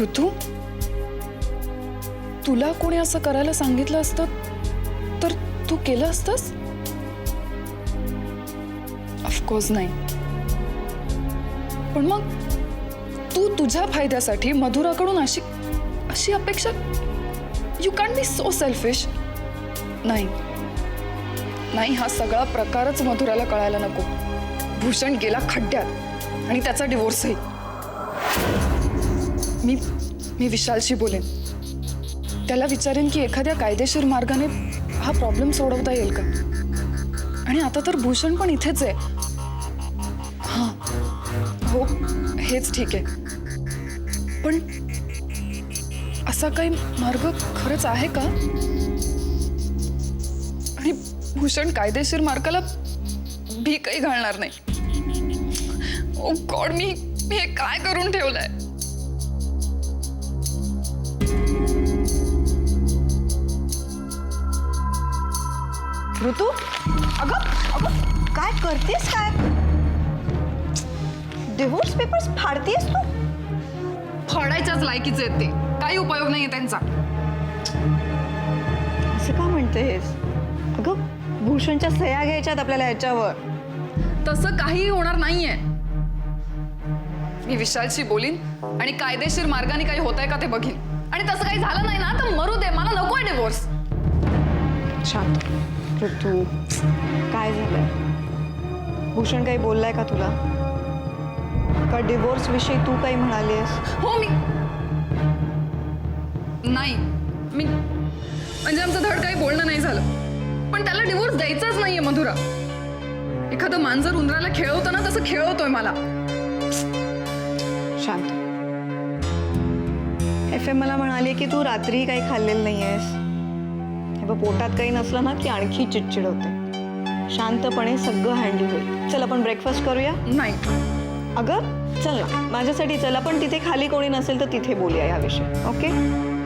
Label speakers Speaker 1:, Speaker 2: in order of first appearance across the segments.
Speaker 1: ऋतू, तुला कोणी असं करायला सांगितलं असतं तर तू केलं असतंस? ऑफकोर्स नाही. पण मग तू तुझ्या फायद्यासाठी मधुराकडून अशी अशी अपेक्षा, you can be so selfish. नाही नाही, हा सगळा प्रकारच मधुराला कळायला नको. भूषण गेला खड्ड्यात आणि त्याचा डिवोर्सही. मी विशालशी बोलेन. त्याला विचारेन की एखाद्या कायदेशीर मार्गाने हा प्रॉब्लेम सोडवता येईल का. आणि आता तर भूषण पण इथेच आहे. हां हो, हेच ठीक आहे. पण असा काही मार्ग खरंच आहे का? आणि भूषण कायदेशीर मार्गाला भीकही घालणार नाही. ओ गॉड, मी हे काय करून ठेवलंय?
Speaker 2: ऋतू, अगं अगं काय करतेस? काय डिवोर्स पेपर्स फाडतेस तू?
Speaker 1: फाडायच्याच लायकीचे आहेत ते. काही उपयोग नाहीये त्यांचा.
Speaker 2: असं का म्हणतेस? अगं भूषणच्या सह्या घ्यायच्यात आपल्याला ह्याच्यावर.
Speaker 1: तसं काहीही होणार नाहीये. मी विशालशी बोलीन आणि कायदेशीर मार्गाने काही होतंय का ते बघीन. आणि तसं काही झालं नाही ना तर मरू दे. मला नकोय डिवोर्स.
Speaker 2: शांत ऋतू, काय झालंय? भूषण काही बोललाय का तुला? का डिवोर्स विषयी तू काही म्हणालीस?
Speaker 1: हो, नाही मी म्हणजे आमचं धड काही बोलणं नाही झालं. पण त्याला डिवोर्स द्यायचाच नाहीये मधुरा. एखादं मांजर उंदराला खेळवतं ना तसं खेळवतोय मला.
Speaker 2: शांत. FM मला म्हणाली की तू रात्री काही खाल्लेलं नाहीयेस. हे बघ, पोटात काही नसलं ना की आणखी चिडचिड होते. शांतपणे सगळं हँडल होईल. चल आपण ब्रेकफास्ट करूया.
Speaker 1: नाही
Speaker 2: अगं चल ना, माझ्यासाठी चल. आपण तिथे खाली कोणी नसेल तर तिथे बोलूया या विषय. ओके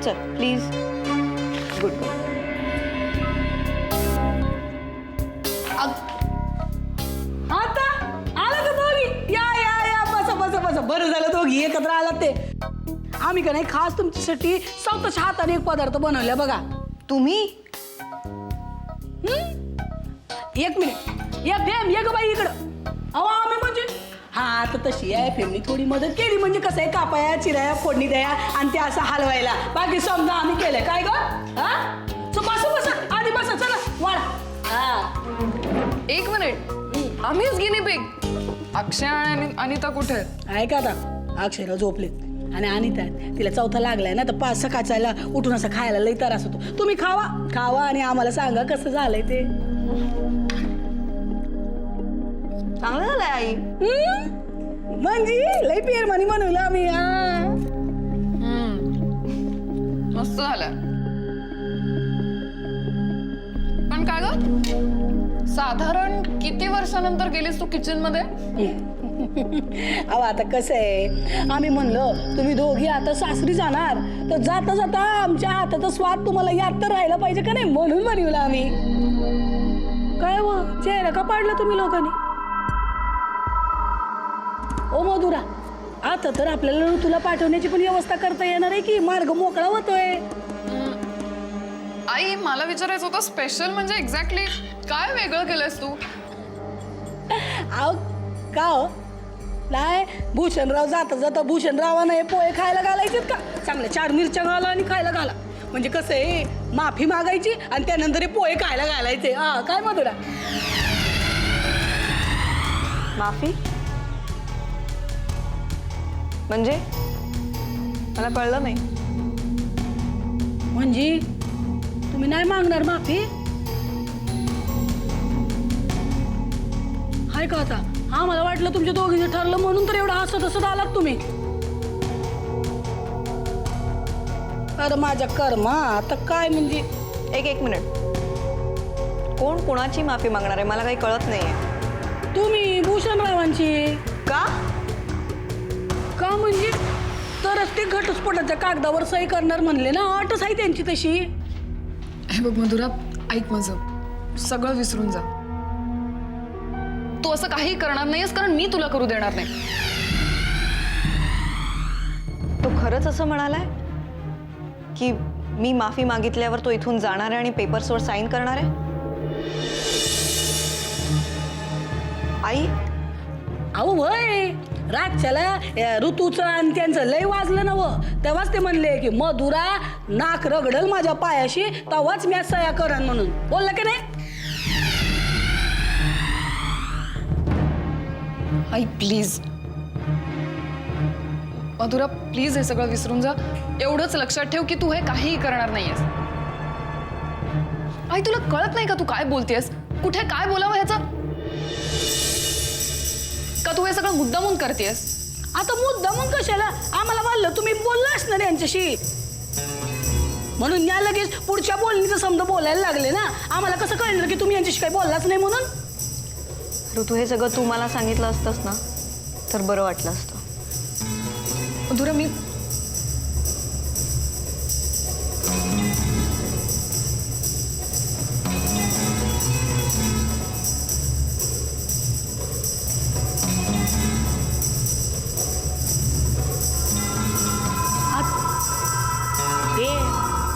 Speaker 2: चल प्लीज. Good good.
Speaker 3: आता आला का दोघी? या या या, बसा बसा बसा. बरं झालं दोघी एकत्र आलात ते. आम्ही का नाही खास तुमच्यासाठी स्वतःच्या हाताने एक पदार्थ बनवला बघा.
Speaker 2: तुम्ही?
Speaker 3: एक मिनिट. या फेम ये ग बाई इकडं. अहो आम्ही म्हणजे हा तर तशी आहे. फेमनी थोडी मदत केली म्हणजे कसं आहे, कापाया चिराया फोडणी द्या आणि ते असं हलवायला. बाकी समजा आम्ही केलंय. काय ग? हा बसा बसा आधी बसा. चला वाढ. हा
Speaker 1: एक मिनिट. आम्हीच गिनी पिग. अक्षय आणि अनिता कुठे आहेत?
Speaker 3: आहे का आता? अक्षयला झोपले आणि अनिता तिला चौथा लागलाय ना, तर 5 सकाळच्याला उठून असं खायला लई त्रास होतो. तुम्ही खावा खावा आणि आम्हाला सांगा कसं झालंय ते.
Speaker 2: चांगलं झालंय आई.
Speaker 3: म्हणजे लई पेरमानी बनवलं आम्ही.
Speaker 1: मस्त झालं. पण काय ग, साधारण किती वर्षानंतर गेलीस तू किचन मध्ये?
Speaker 3: अहो आता कसं आहे, आम्ही म्हणलो तुम्ही दोघी आता सासरी जाणार तर जाता जाता आमच्या हाताचा स्वाद तुम्हाला याद तर राहिला पाहिजे का नाही, म्हणून बनवलं आम्ही. काय हो चेहरा का पाडला तुम्ही लोकांनी? ओ मधुरा, आता तर आपल्याला तुला पाठवण्याची पण व्यवस्था करता येणार आहे की मार्ग मोकळा होतोय.
Speaker 1: आई मला विचारायचं होतं, स्पेशल म्हणजे एक्झॅक्टली काय वेगळं केलंस तू?
Speaker 3: अहो का हो नाही, भूषणराव जाता जाता भूषणरावानं हे पोहे खायला घालायचे का? चांगल्या 4 मिरच्या घाला आणि खायला घाला. म्हणजे कसं आहे, माफी मागायची आणि त्यानंतर हे पोहे खायला घालायचे. हा काय मधुरा?
Speaker 2: माफी म्हणजे मला कळलं नाही.
Speaker 3: म्हणजे तुम्ही नाही मागणार माफी? हाय का आता? हा मला वाटलं तुमच्या दोघींचं ठरलं म्हणून तर एवढं हसत हसत आलात तुम्ही. अरे माझ्या कर्मा, आता काय म्हणजे.
Speaker 2: एक मिनिट. कोण कोणाची माफी मागणार आहे मला काही कळत नाहीये.
Speaker 3: तुम्ही भूषणरावांची.
Speaker 2: का?
Speaker 3: का म्हणजे तरच ते घटस्फोटाच्या कागदावर सही करणार म्हणले ना. अटच आहे त्यांची तशी.
Speaker 1: हे बघ मधुरा, ऐक माझं. सगळं विसरून जा. तू असं काही करणार नाहीस कारण मी तुला करू देणार नाही.
Speaker 2: तो खरंच असं म्हणालाय की मी माफी मागितल्यावर तो इथून जाणार आहे आणि पेपर्सवर साईन करणार आहे? आई,
Speaker 3: अहो वय रातच्याला ऋतूचं आणि त्यांचं लय वाजलं ना व तेव्हाच ते म्हणले की मधुरा नाक रगडल माझ्या पायाशी तेव्हाच मी सया करन म्हणून बोललं की नाही.
Speaker 1: आई प्लीज, मधुरा प्लीज हे सगळं विसरून जा. एवढंच लक्षात ठेव की तू हे काहीही करणार नाहीयेस. आई तुला कळत नाही का तू काय बोलतेस? कुठे काय बोलावं ह्याचं? का तू हे सगळं मुद्दामून करतेस?
Speaker 3: आता मुद्दामून कशाला? आम्हाला वाटलं तुम्ही बोलला असणार यांच्याशी म्हणून या लगेच पुढच्या बोलणीचं समजा बोलायला लागले ना. आम्हाला कसं कळणार की तुम्ही यांच्याशी काही बोललाच नाही म्हणून?
Speaker 2: ऋतू, हे सगळं तू मला सांगितलं असतंस ना तर बरं वाटलं असतं.
Speaker 1: मधुरा मी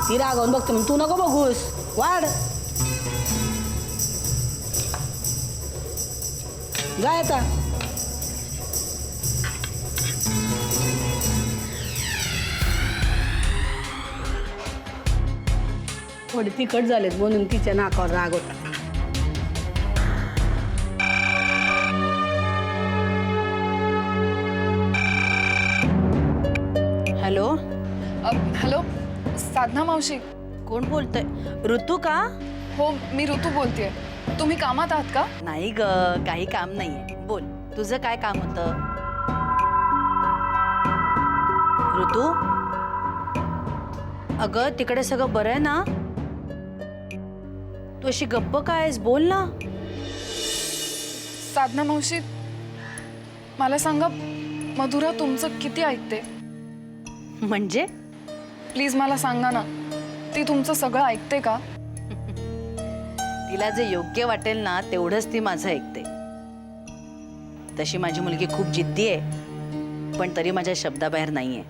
Speaker 3: ती रागावून बघते म्हणून तू नको बघूस. वाढ जाय आता. थोडी तिखट झालेत म्हणून तिच्या नाकावर राग होता.
Speaker 4: हॅलो,
Speaker 1: हॅलो साधना मावशी.
Speaker 4: कोण बोलतंय? ऋतू का?
Speaker 1: हो मी ऋतू बोलतेय. तुम्ही कामात आहात का?
Speaker 4: नाही ग, काही काम नाहीये. बोल, तुझं काय काम होतं? ऋतू, अगं तिकडे सगळं बरं आहे ना? तू अशी गप्प काय आहेस? बोल ना.
Speaker 1: साधना मावशी मला सांगा, मधुरा तुमचं किती ऐकते?
Speaker 4: म्हणजे?
Speaker 1: प्लीज मला सांगा ना, ती तुमचं सगळं ऐकते का?
Speaker 4: तिला जे योग्य वाटेल ना तेवढंच ती माझं ऐकते. तशी माझी मुलगी खूप जिद्दी आहे, पण तरी माझ्या शब्दाबाहेर नाहीये.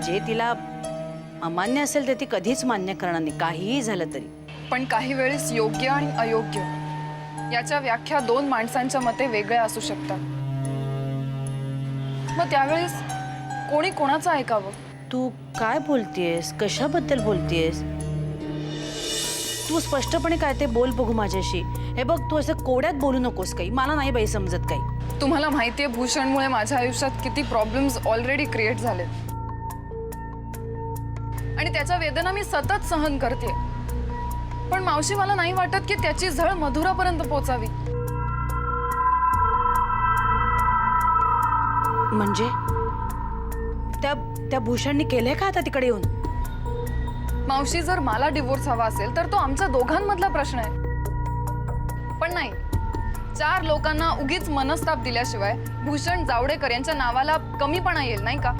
Speaker 4: जे तिला अमान्य असेल ते ती कधीच मान्य करणार नाही, काहीही झालं तरी.
Speaker 1: पण काही वेळेस योग्य आणि अयोग्य याच्या व्याख्या दोन माणसांच्या मते वेगळ्या असू शकतात. मग त्यावेळेस कोणी कोणाचं ऐकावं?
Speaker 4: तू काय बोलतेस? कशाबद्दल बोलतेस? तू स्पष्टपणे काय ते बोल बघू माझ्याशी. हे बघ, तू असं कोड्यात बोलू नकोस काही. मला नाही बाई समजत काही.
Speaker 1: तुम्हाला माहितीये भूषणमुळे माझ्या आयुष्यात किती प्रॉब्लेम्स ऑलरेडी क्रिएट झाले आणि त्याच्या वेदना मी सतत सहन करते. पण मावशी मला नाही वाटत की त्याची झळ मधुरापर्यंत पोहोचावी.
Speaker 4: म्हणजे त्या भूषणनी केलंय का आता तिकडे येऊन?
Speaker 1: मावशी, जर मला डिवोर्स हवा असेल तर तो आमच्या दोघांमधला प्रश्न आहे. पण नाही, 4 लोकांना उगीच मनस्ताप दिल्याशिवाय भूषण जावडेकर यांच्या नावाला कमीपणा येईल नाही का?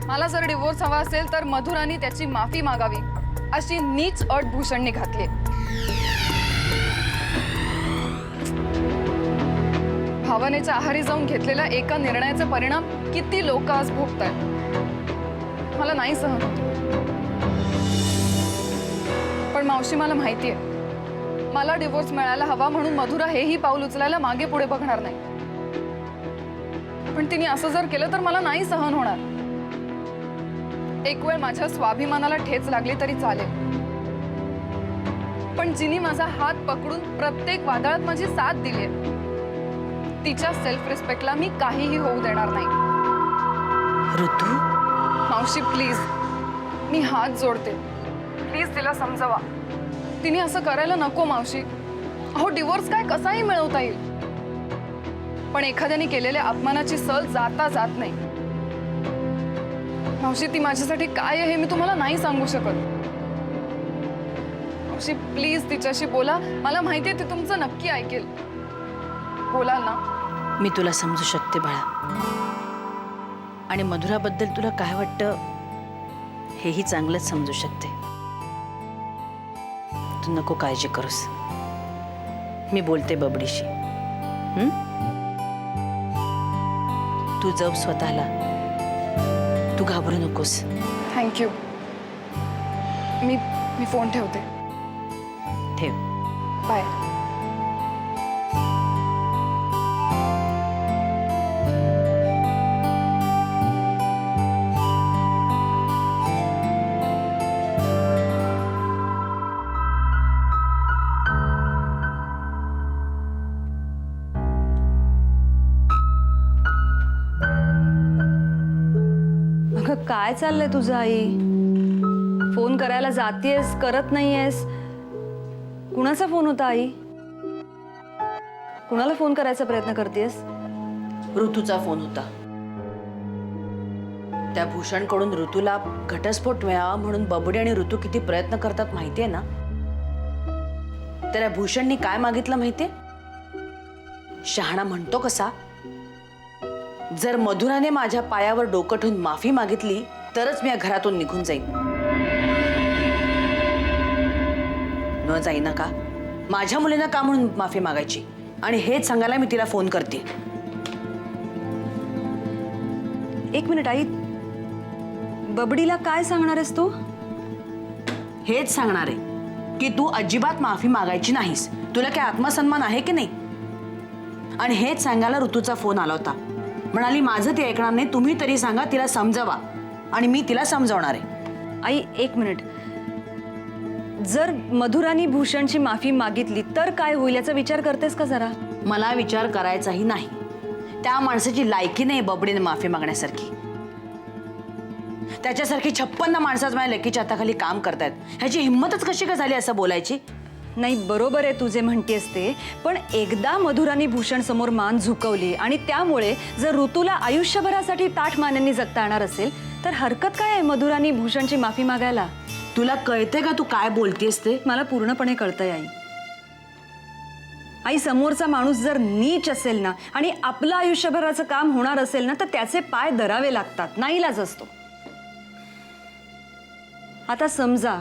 Speaker 1: मला जर डिवोर्स हवा असेल तर मधुरानी त्याची माफी मागावी अशी नीच अट भूषणने घातली. भावनेच्या आहारी जाऊन घेतलेल्या एका निर्णयाचे परिणाम किती लोक आज भोगतायत. मला नाही सहन होत. पण मावशी, मला माहितीये मला डिवोर्स मिळायला हवा म्हणून मधुरा हेही पाऊल उचलायला मागे पुढे बघणार नाही. पण तिने असं जर केलं तर मला नाही सहन होणार. एक वेळ माझ्या स्वाभिमानाला ठेच लागली तरी चालेल, पण जिने माझा हात पकडून प्रत्येक वादळात माझी साथ दिली आहे तिच्या सेल्फ रिस्पेक्टला मी काहीही होऊ देणार नाही.
Speaker 4: ऋतू,
Speaker 1: मावशी प्लीज, मी हात जोडते. प्लीज तिला समजवा. तिने असं करायला नको मावशी. अहो, डिवोर्स काय कसाही मिळवता येईल, पण एखाद्याने केलेल्या अपमानाची सल जाता जात नाही. मावशी, ती माझ्यासाठी काय आहे हे मी तुम्हाला नाही सांगू शकत. मावशी प्लीज तिच्याशी बोला. मला माहितीये ती तुमचं नक्की ऐकेल. बोलाल ना?
Speaker 4: मी तुला समजू शकते बाळा, आणि मधुराबद्दल तुला काय वाटतं हेही चांगलंच समजू शकते. तू नको काळजी करूस. मी बोलते बबडीशी. तू जप स्वतःला. तू घाबरू नकोस.
Speaker 1: थँक्यू. मी फोन ठेवते.
Speaker 4: ठेव.
Speaker 1: बाय.
Speaker 2: अगं काय चाललंय तुझं आई? फोन करायला जातेस, करत नाहीयेस. कुणाचा फोन होता आई? कुणाला फोन करायचा प्रयत्न करतेस?
Speaker 4: ऋतूचा फोन होता. त्या भूषणकडून ऋतूला घटस्फोट मिळावा म्हणून बबडी आणि ऋतू किती प्रयत्न करतात माहितीये ना. तर भूषणनी काय मागितलं माहितीये? शहाणा म्हणतो कसा, जर मधुराने माझ्या पायावर डोकं ठेवून माफी मागितली तरच मी या घरातून निघून जाईन. न जाईना का? माझ्या मुलीनं का म्हणून माफी मागायची? आणि हेच सांगायला मी तिला फोन करते.
Speaker 2: एक मिनिट आई, बबडीला काय सांगणार आहेस तू?
Speaker 4: हेच सांगणार आहे की तू अजिबात माफी मागायची नाहीस. तुला काय आत्मसन्मान आहे की नाही? आणि हेच सांगायला ऋतूचा फोन आला होता. म्हणाली माझं ते ऐकणार नाही, तुम्ही तरी सांगा, तिला समजावा. आणि मी तिला समजावणार आहे.
Speaker 2: आई एक मिनिट, जर मधुरानी भूषणची माफी मागितली तर काय होईल याचा विचार करतेस का जरा?
Speaker 4: मला विचार करायचाही नाही. त्या माणसाची लायकी नाही बबडीने माफी मागण्यासारखी. त्याच्यासारखी 56 माणसाच माझ्या लेकीच्या हाताखाली काम करतायत. ह्याची हिंमतच कशी काय झाली असं बोलायची?
Speaker 2: नाही, बरोबर आहे तू जे म्हणतेस ते, पण एकदा मधुरानी भूषण समोर मान झुकवली आणि त्यामुळे जर ऋतूला आयुष्यभरासाठी ताठ मानेंनी जगता येणार असेल तर हरकत काय आहे मधुरानी भूषणची माफी मागायला?
Speaker 4: तुला कळते का तू काय बोलतेस ते?
Speaker 2: मला पूर्णपणे कळतंय आई. आई, समोरचा माणूस जर नीच असेल ना आणि आपलं आयुष्यभराचं काम होणार असेल ना तर त्याचे पाय धरावे लागतात, नाईलाज असतो. आता समजा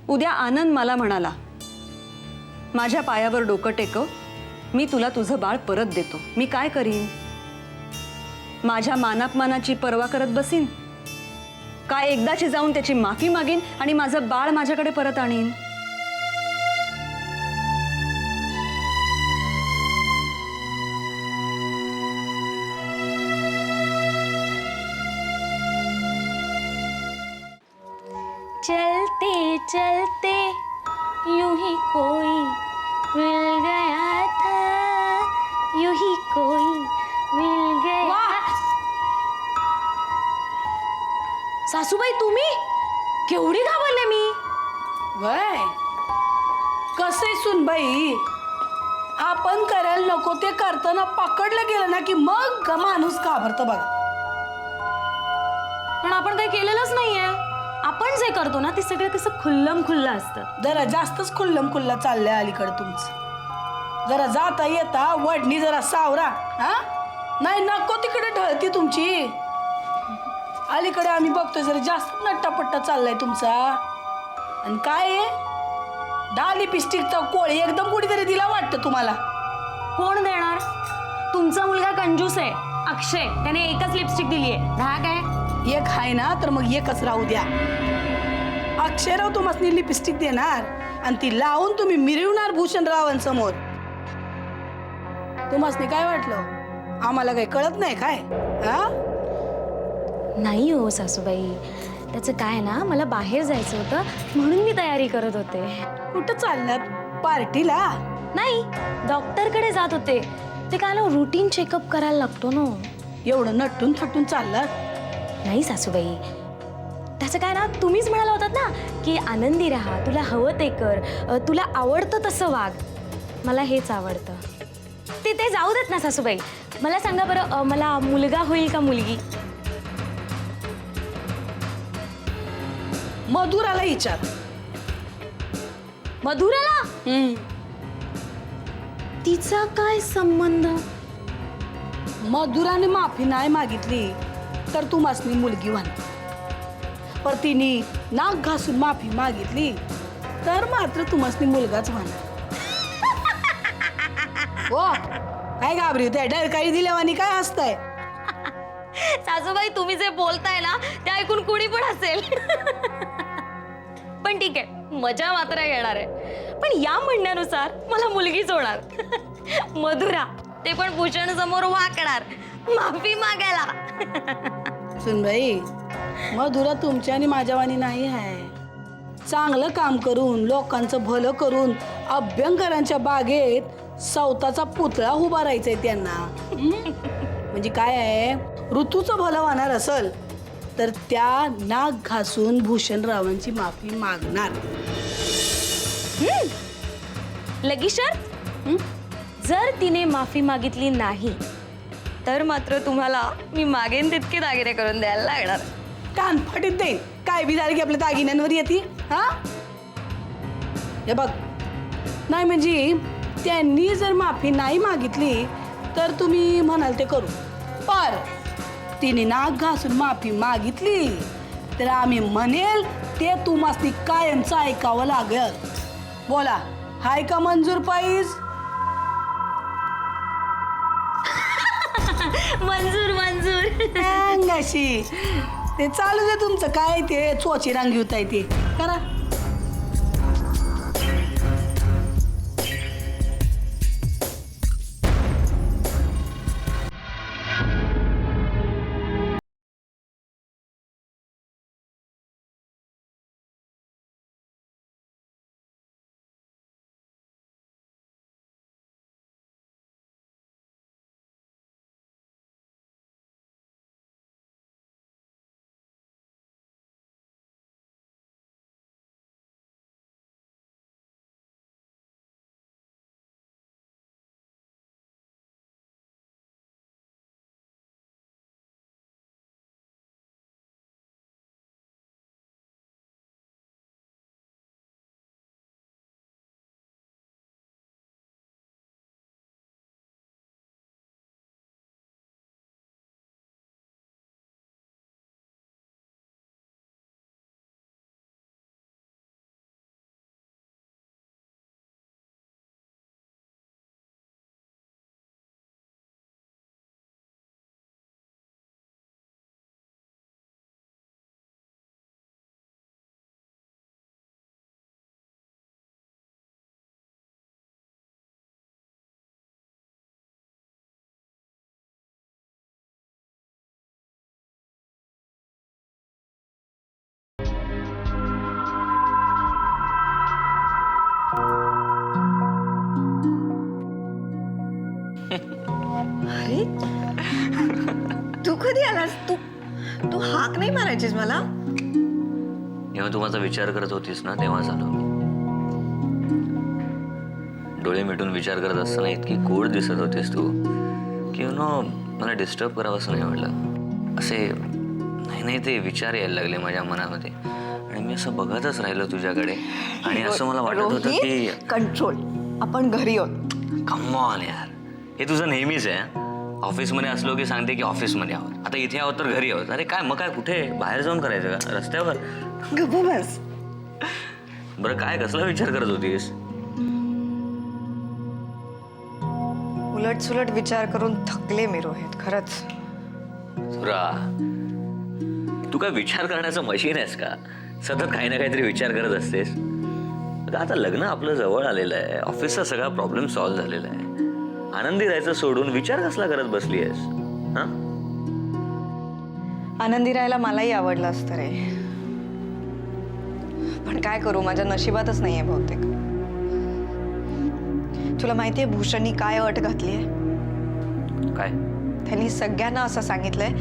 Speaker 2: उद्या आनंद मला म्हणाला, माझ्या पायावर डोकं टेकव, मी तुला तुझं बाळ परत देतो. मी काय करीन? माझ्या मानापमानाची पर्वा करत बसीन का? एकदाची जाऊन त्याची माफी मागीन आणि माझं बाळ माझ्याकडे परत आणीन?
Speaker 5: चलते चलते यूं ही कोई मिल गया था, यूं ही कोई मिल गया. सासूबाई, तुम्ही? केवढी घाबरले मी.
Speaker 3: वय कसे सुनबाई, आपण करायला नको ते करताना पकडलं गेलं ना की मग माणूस घाबरतं बघा.
Speaker 5: पण आपण काही केलेलंच नाहीये. आपण जे करतो ना ते सगळं कसं खुल्लम खुल्ला असतं.
Speaker 3: जरा जास्तच खुल्लम खुल्ला चाललंय अलीकडे तुमचं. जरा जाता येता वडणी जरा सावरा. हा नाही, नको तिकडे ढळती तुमची. अलीकडे आम्ही बघतोय जरा जास्त नट्टापट्टा चाललाय तुमचा. आणि काय आहे, 10 लिपस्टिकचा कोळी एकदम कुठेतरी दिला वाटतं तुम्हाला.
Speaker 5: कोण देणार? तुमचा मुलगा कंजूस आहे, अक्षय. त्याने एकच लिपस्टिक दिली आहे. दहा काय?
Speaker 3: एक आहे ना तर मग एकच राहू द्या. अक्षयराव तुम्हाला लिपस्टिक देणार आणि ती लावून तुम्ही मिरवणार भूषणरावांसमोर. तुम्हाला काय वाटलं आम्हाला काही कळत नाही काय? हा
Speaker 5: नाही हो सासूबाई, त्याचं काय ना, मला बाहेर जायचं होतं म्हणून मी तयारी करत होते.
Speaker 3: कुठं चाललात? पार्टीला?
Speaker 5: नाही, डॉक्टरकडे जात होते. ते काय ना, रुटीन चेकअप करायला लागतो ना.
Speaker 3: एवढं नटून थटून चाललात?
Speaker 5: नाही सासूबाई, त्याचं काय ना, तुम्हीच म्हणाला होतात ना की आनंदी राहा, तुला हवं ते कर, तुला आवडतं तसं वाग. मला हेच आवडतं. ते जाऊ देत ना सासूबाई. मला सांगा बरं, मला मुलगा होईल का मुलगी?
Speaker 3: मधुराला विचार.
Speaker 5: मधुराला? तिचा काय संबंध?
Speaker 3: मधुराने माफी नाही मागितली तर तुम्हाला मुलगी होणार. पर तिने नाक घासून माफी मागितली तर मात्र तुम्हाला मुलगाच होणार. हो, काय घाबरी होते? डरकाळी दिल्यावानी काय असतंय?
Speaker 5: सासूबाई तुम्ही जे बोलताय ना ते ऐकून कुणी पण असेल. पण ठीक आहे, मजा मात्र येणार आहे. पण या म्हणण्यानुसार मला मुलगीच होणार. मधुरा, ते पण भूषण समोर वाकणार, माफी मागायला.
Speaker 3: सुनबाई, मधुरा तुमच्या आणि माझ्यावानी नाही आहे. चांगलं काम करून लोकांचं भलं करून अभ्यंकरांच्या बागेत सवताचा पुतळा उभा राहायचंय त्यांना. म्हणजे काय आहे, ऋतूचं भलं होणार असल तर त्या नाक घासून भूषणरावांची माफी मागणार.
Speaker 5: लगी शर्त, जर तिने माफी मागितली नाही तर मात्र तुम्हाला मी मागेन तितके दागिने करून द्यायला लागणार.
Speaker 3: कानफाटीत देईन. काय बी झालं की आपल्या दागिन्यांवर येते. हा, हे बघ, नाही म्हणजे त्यांनी जर माफी नाही मागितली तर तुम्ही म्हणाल ते करू. पर तिने नाक घासून माफी मागितली तर आम्ही म्हणेल ते तुम्हाला कायमचं ऐकावं लागेल. बोला, हाय का मंजूर पाईज?
Speaker 5: मंजूर मंजूर.
Speaker 3: अंगाशी ते चालू दे तुमचं. काय ते चोची रांगी होताय ते करा.
Speaker 6: अरे तू कधी आलास? तू तू हाक नाही मारायचीस मला.
Speaker 7: जेव्हा तू माझा विचार करत होतीस ना तेव्हा झालो मी. डोळे मिटून विचार करत असताना इतकी गोड दिसत होतीस तू की मला डिस्टर्ब करावंसं नाही वाटलं. असे नाही ते विचार यायला लागले माझ्या मनामध्ये आणि मी असं बघतच राहिलो तुझ्याकडे आणि असं मला वाटत होतं की
Speaker 6: कंट्रोल. आपण घरी आहोत.
Speaker 7: कम ऑन यार, हे तुझं नेहमीच आहे. ऑफिसमध्ये असलो की सांगते की ऑफिसमध्ये आहोत, आता इथे आहोत तर घरी आहोत. अरे काय मग काय कुठे बाहेर जाऊन करायचं का रस्त्यावर?
Speaker 6: गप्प बस.
Speaker 7: बरं काय कसला विचार करत होतीस?
Speaker 6: उलट सुलट विचार करून थकले मी रोहित, खरंच.
Speaker 7: सुरा, तू काय विचार करण्याचं मशीन आहेस का? सतत काही ना काहीतरी विचार करत असतेस. आता लग्न आपलं जवळ आलेलं आहे, ऑफिसचा सगळा प्रॉब्लेम सॉल्व्ह झालेला आहे. आनंदी राहायचं सोडून विचार कसला करत बसली आहेस? हा,
Speaker 6: आनंदी राहायला मलाही आवडलं असतं रे, पण काय करू, माझ्या नशिबातच नाहीये बहुतेक. तुला माहितीये भूषणनी काय अट घातली आहे?
Speaker 7: काय?
Speaker 6: त्यांनी सगळ्यांना असं सांगितलंय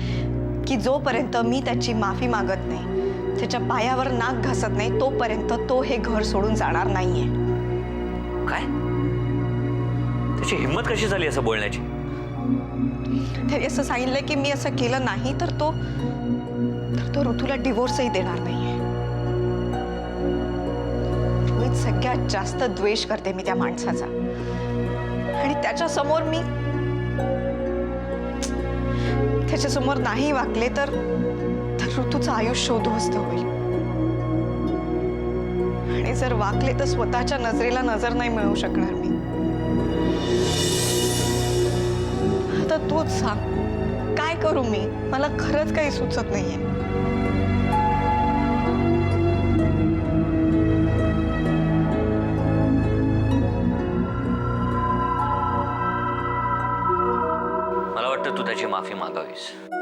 Speaker 6: की जोपर्यंत मी त्याची माफी मागत नाही, त्याच्या पायावर नाक घासत नाही, तोपर्यंत तो हे घर सोडून जाणार नाहीये.
Speaker 7: काय? त्याची हिंमत कशी झाली असं बोलण्याची?
Speaker 6: त्यांनी असं सांगितलंय की मी असं केलं नाही तर तो ऋतूला डिवोर्सही देणार नाहीये. रोहित, सगळ्यात जास्त द्वेष करते मी त्या माणसाचा आणि त्याच्यासमोर नाही वागले तर ऋतूचं आयुष्य उद्ध्वस्त होईल आणि जर वागले तर स्वतःच्या नजरेला नजर नाही मिळवू शकणार मी. आता तूच सांग काय करू मी? मला खरंच काही सुचत नाहीये.
Speaker 7: मला वाटतं तू त्याची माफी मागावीस.